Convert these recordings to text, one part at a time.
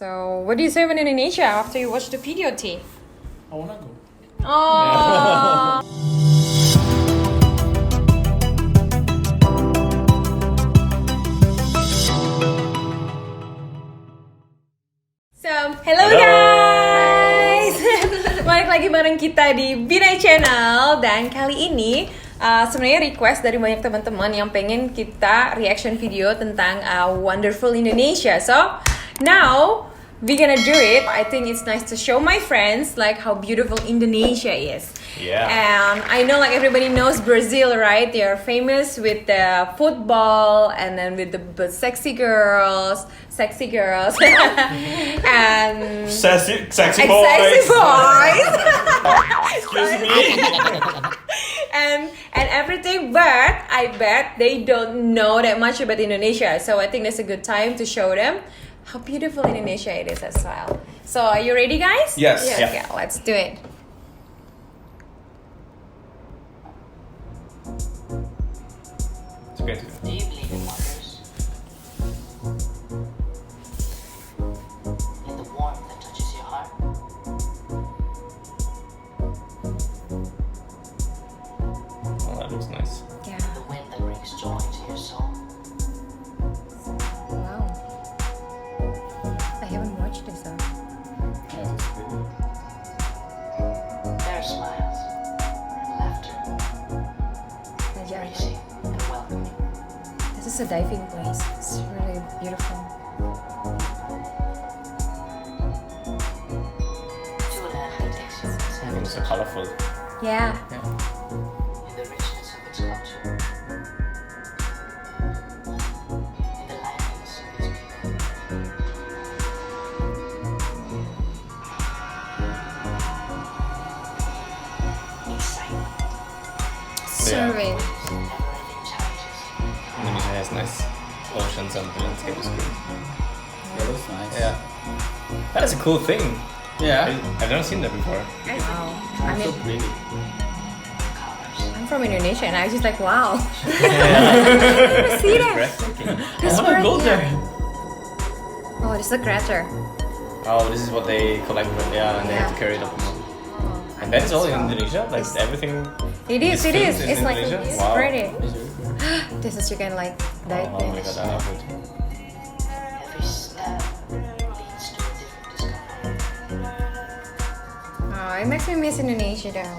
So, what do you say about Indonesia after you watch the video, T? I wanna go. Oh. So, hello guys. Balik lagi bareng kita di Binai Channel. Dan kali ini sebenarnya request dari banyak teman-teman yang pengen kita reaction video tentang wonderful Indonesia. So, now we're gonna do it. I think it's nice to show my friends like how beautiful Indonesia is. Yeah. And I know like everybody knows Brazil, right? They are famous with the football and then with the sexy girls, and Sexy boys. sexy boys. Excuse me. and everything, but I bet they don't know that much about Indonesia. So I think that's a good time to show them how beautiful Indonesia it is as well. So are you ready, guys? Yes. Yeah. Yeah. Let's do it. It's great. Do you believe in wonders? In the warmth that touches your heart? Oh, that looks nice. Yeah. The wind that brings joy to your soul? Wow. I haven't watched this though. Their smiles and laughter, Reaksi and welcoming. This is a diving place. It's really beautiful. To a land that takes you And it's so inside colorful. Yeah. in the richness of its culture, in the liveliness of its people. Excitement, Serving. never-ending challenges. Indonesia has nice oceans and the landscape is great. Yeah, looks nice. Yeah. That is a cool thing. Yeah. I've never seen that before. Wow. I So mean, pretty. Colors. I'm from Indonesia and I was just like, wow. Yeah. See that? Breathtaking. This I wanna world, go yeah. there. Oh, this is a crater. Oh, this is what they collect from, yeah, and they have to carry it up. And that's all in Indonesia? Like everything? It is. These It is. films in It's like Indonesia? it's Wow. pretty. It's really cool. This is you can like dive Oh in. my god, I love it. Every step leads to a different discovery. Oh, it makes me miss Indonesia though.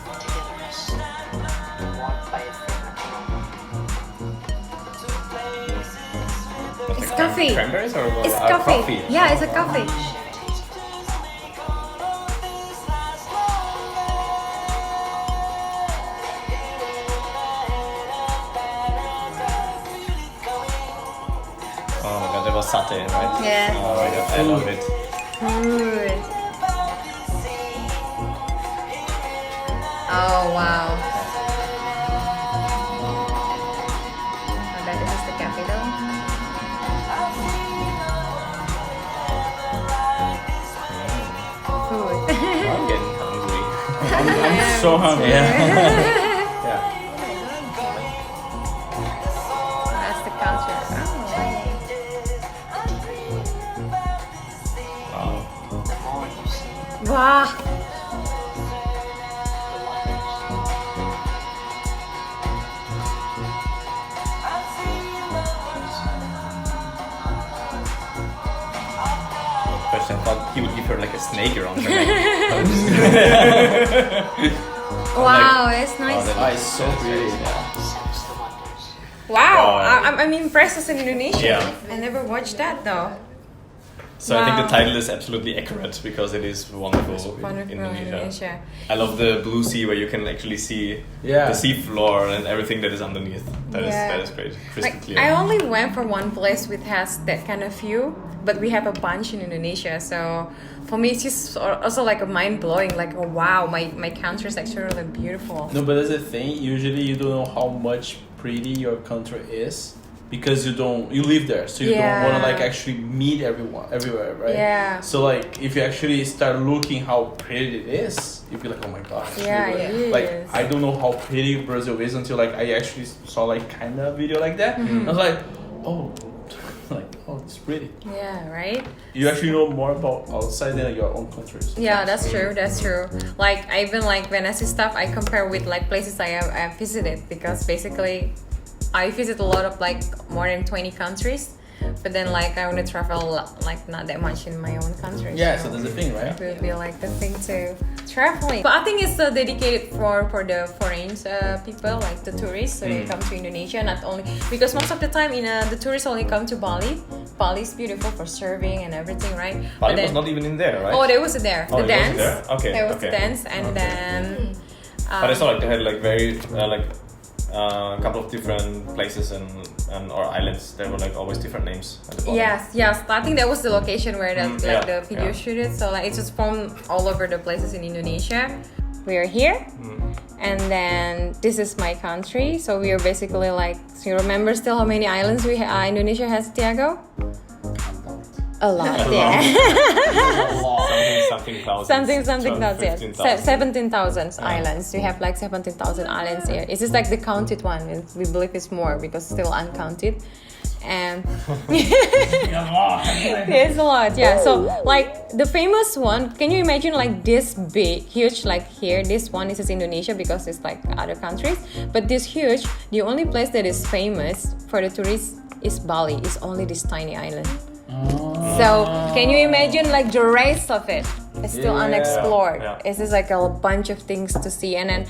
Togetherness, warmed by a fragrant aroma. What's It's it, coffee. Cranberries or what? It's coffee. Coffee. Yeah, it's a coffee. Shared taste. Oh my god, that was satay, right? Yeah. Oh my god, I love it. Good. Oh wow. I bet this is the capital. Food. I'm getting hungry. I'm so hungry. Yeah. That's the culture. Wow. The more you see, Oh. Wow. the wonders. First I thought he would give her like a snake around her neck. Wow, it's nice. that Ah, it's so pretty. Yeah. Sense the wonders. Wow, Wow. I'm impressed as an Indonesian. Yeah. I never watched that though. So I think Wow. the title is absolutely accurate because it is wonderful, Wonderful Indonesia. I love the blue sea where you can actually see Yeah. the sea floor and everything that is underneath. That Yeah. is great. Crystal Like clear. I only went for one place which has that kind of view, but we have a bunch in Indonesia. So for me, it's just also like a mind blowing. Like, oh wow, my country is actually really beautiful. No, but that's the thing. Usually, you don't know how much pretty your country is because you live there, so you don't want to like Yeah. actually meet everywhere, right? Yeah. So like, if you actually start looking how pretty it is, you'll be like, oh my god. Yeah, Like, it like is. I don't know how pretty Brazil is until like I actually saw like kind of video like that. Mm-hmm. I was like, oh, like, oh, it's pretty. Yeah, right? You actually know more about outside than your own country. So Yeah, that's true. That's true. Like I even like when I see stuff, I compare with like places I have visited, because basically, I visit a lot of like more than 20 countries, but then like I want to travel like not that much in my own country. Yeah, so that's the thing, right? It will be like the thing to traveling. But I think it's dedicated for the foreign people, like the tourists, so they come to Indonesia. Not only because most of the time the tourists only come to Bali. Bali is beautiful for surfing and everything, right? Bali was not even in there, right? Oh, there was there. Oh, The it dance. wasn't there? Okay, There was okay. the dance, and then. But I saw like they had like very a couple of different places and or islands. There were like always different names at the bottom. Yes. I think that was the location where yeah, the video shooted. So like it's just from all over the places in Indonesia. We are here, and then this is my country. So we are basically like. So you remember still how many islands Indonesia has, Tiago? A lot, yeah. Something thousand. Something thousand. 15,000. 17,000 islands. We have like 17,000 islands here. It's just like the counted one. We believe it's more because still uncounted. And it's a lot, yeah. So like the famous one, can you imagine like this big, huge, like here, this one is Indonesia because it's like other countries. But this huge, the only place that is famous for the tourists is Bali. It's only this tiny island. So can you imagine like the rest of it? It's still unexplored. Yeah. It's just like a bunch of things to see, and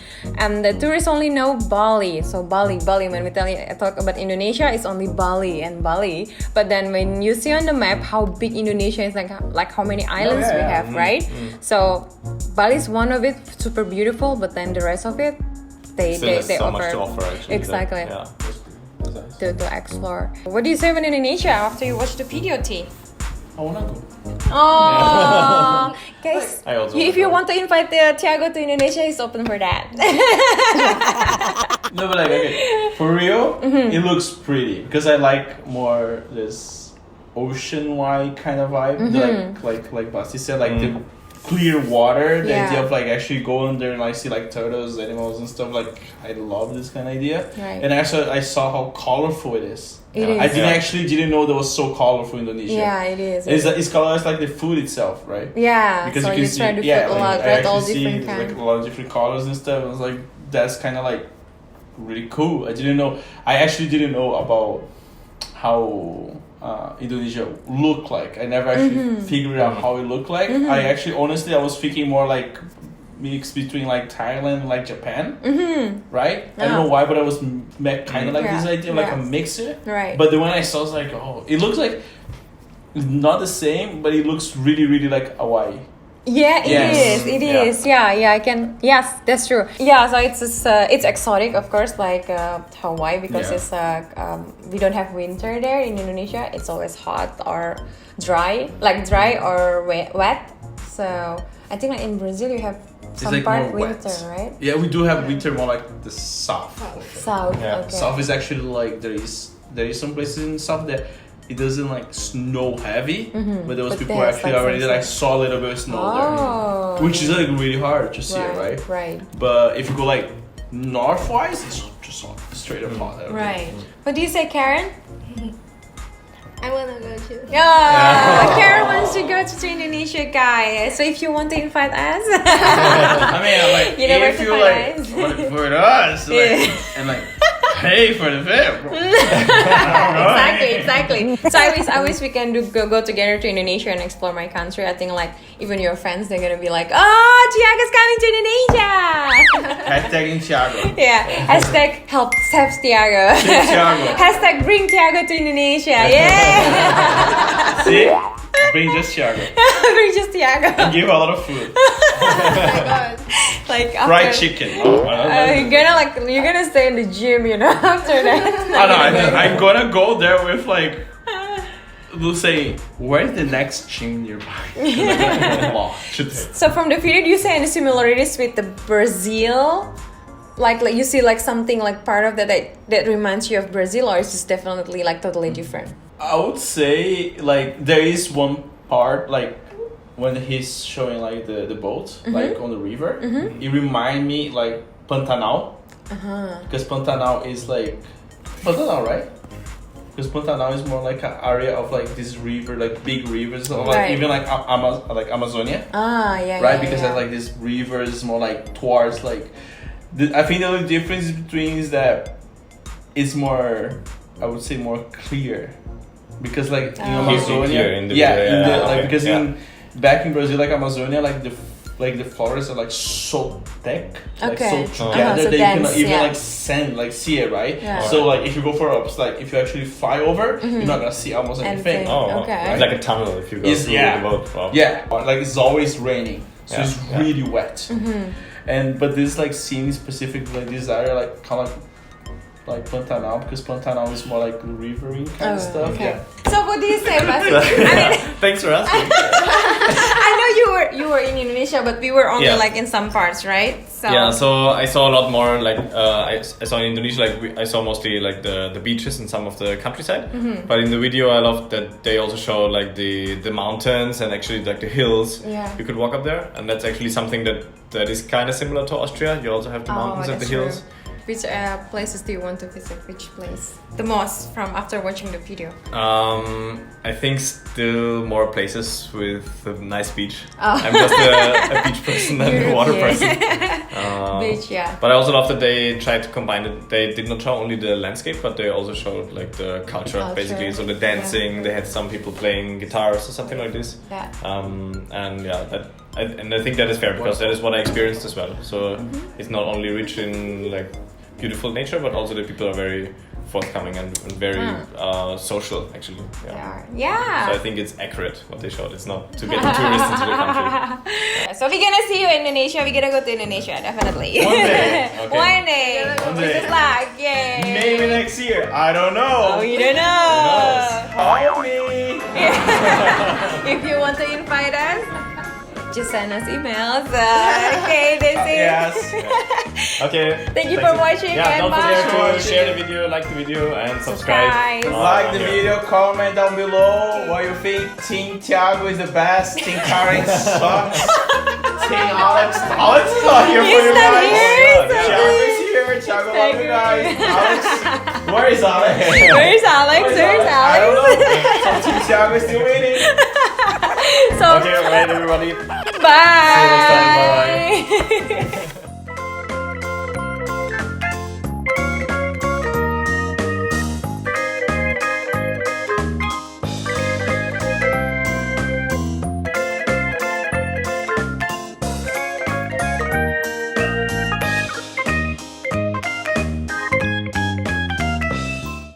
the tourists only know Bali. So Bali. When we talk about Indonesia, it's only Bali and Bali. But then when you see on the map how big Indonesia is, like how many islands we have, right? So Bali is one of it, super beautiful. But then the rest of it, they so offer much to offer actually. exactly. Yeah. To explore. What do you say about Indonesia after you watch the video, T? I wanna go. Oh, guys, I also if wanna you go. want to invite Tiago to Indonesia, he's open for that. No, but like, okay, for real, it looks pretty because I like more this ocean-wide kind of vibe. Like Basti said, like the clear water, the idea of like actually going there and I see like turtles, animals and stuff. Like I love this kind of idea. Right. And actually, I saw how colorful it is. It is. I didn't know that was so colorful in Indonesia. Yeah, it is. It's colors like the food itself, right? Yeah, Because so you can you see, try to yeah, put a like, lot, I right? All actually see different there's, kinds. like a lot of different colors and stuff. I was like, that's kind of like really cool. I actually didn't know about how Indonesia looked like. I never actually figured out how it looked like. I was thinking more like mix between like Thailand and like Japan, right? I don't know why, but I was kind of like this idea, like a mixer. Right. But then when I saw, I was like, oh, it looks like not the same, but it looks really, really like Hawaii. Yeah, Yes. it is. Yeah, I can. Yes, that's true. Yeah, so it's exotic, of course, like Hawaii, because it's we don't have winter there in Indonesia. It's always hot or dry or wet. So I think like in Brazil you have some like part more winter, wet. right? Yeah, we do have winter more like the south. South. Yeah. Okay. South is actually like there is some places in the south that it doesn't like snow heavy, but those But people there's, actually like, already some like saw a little bit of snow there, which is like really hard to see, right? Right. But if you go like northwise, it's just straight up hot. Right. What do you say, Karen? I wanna go too. Yeah, Karen wants to go to Indonesia, guys. So if you want to invite us, I mean, like You know where if to you find like us. for us, like, and like pay for the fare, bro. exactly. So I wish we can go together to Indonesia and explore my country. I think like even your friends, they're gonna be like, oh, Tiago's coming to Indonesia. Hashtagging Thiago. Yeah. Hashtag help save Tiago. Save Thiago. Hashtag bring Tiago to Indonesia. Yeah. See, bring just Thiago. Bring just Tiago. And give a lot of food. Oh my god. Like Fried after, chicken. Oh, you're gonna stay in the gym, you know, after that. I'm gonna go there with like, we'll say, where's the next gym nearby? So from the video, do you see any similarities with the Brazil? Like you see like something like part of that reminds you of Brazil, or is this definitely like totally different? I would say like there is one part like when he's showing like the boat like on the river, it remind me like Pantanal, because Pantanal is like Pantanal, right? because Pantanal is more like an area of like this river, like big rivers, or like Right. even like like Amazonia, Yeah. right? Yeah, Because yeah. there's like this river is more like towards like. I think the only difference between is that it's more, I would say, more clear, because like in Amazonia, Clear in the video, okay, because yeah. back in Brazil, like Amazonia, like the forests are like so thick, like Okay. so together So that you dense, cannot even yeah. like see it, right? Yeah. So like if you go for like if you actually fly over, you're not gonna see almost anything. Anything. Oh, Okay. it's like a tunnel if you go It's- through yeah. the boat. Wow. Yeah, like it's always raining, so Yeah, it's yeah. really wet. And but this like scene specifically like this area like kind of like Pantanal, because Pantanal is more like riverine kind of stuff. okay. Yeah. So what do you say, Basil? I mean, Thanks for asking. I know you were in Indonesia, but we were only Yeah. like in some parts, right? So Yeah, so I saw a lot more like I saw in Indonesia like I saw mostly like the beaches and some of the countryside. But in the video I loved that they also show like the mountains and actually like the hills. Yeah. You could walk up there, and that's actually something that is kind of similar to Austria. You also have the mountains and the that's hills. true. Which places do you want to visit? Which place the most from after watching the video? I think still more places with a nice beach. Oh. I'm just a beach person than a water person. Beach, yeah. But I also love that they tried to combine it. They did not show only the landscape, but they also showed like the culture, Culture, basically. So the dancing, they had some people playing guitars or something like this. Yeah. And yeah, I think that is fair because that is what I experienced as well. So it's not only rich in like beautiful nature, but also the people are very forthcoming and very social actually. Yeah. Yeah. So I think it's accurate what they showed. It's not to get the tourists into the country. So we're gonna see you in Indonesia. We're gonna go to Indonesia, definitely. One day, okay. One day. One Wish day. us luck. Yay. Maybe next year. I don't know. Oh, you don't know. Call me. If you want to invite us, just send us emails. Okay, this is. Yes. Okay. Thank you for watching Yeah, and don't bye. forget to share the video, like the video, and subscribe. Subscribe. Like the Yeah. video, comment down below what you think. Team Thiago is the best. Team Karen sucks. Team Alex. Alex is not here for He's you not guys. here. Thiago is here. Thiago love you guys. Alex, where is Alex? Where's Alex? Where's I don't Alex? know. So Team Thiago is still winning. So Okay, alright, everybody. bye. See you next time. Bye.